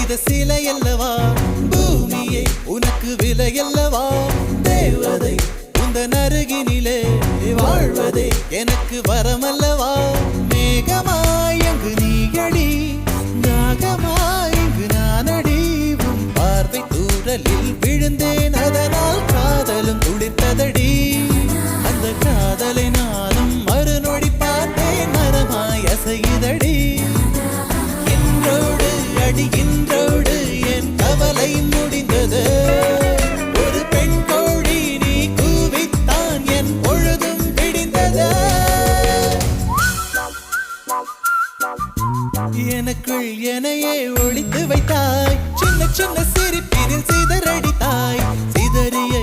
சிலை அல்லவா பூமியே உனக்கு விலை அல்லவா தேவதை உந்தன் அருகினிலே வாழ்வதே எனக்கு வரமல்லவா மேகமாய் அங்கு நீயடி நாகமாய் இங்கு நானடி உன் பார்வை தூரலில் விழுந்தேன் அதனால் காதலும் துளிர்த்ததடி அந்த காதலை நானும் மறுநொடி பார்த்தேன் மரமாய் அசையுதடி இன்றோடு என் கவலை முடிந்தது ஒரு பெண் கோழி நீ கூவித்தான் என் பொழுதும் விடிந்தது எனக்குள் எனையே ஒளித்து வைத்தாய் சின்ன சின்ன சிரிப்பினில் சிதறடித்தாய் சிதறிய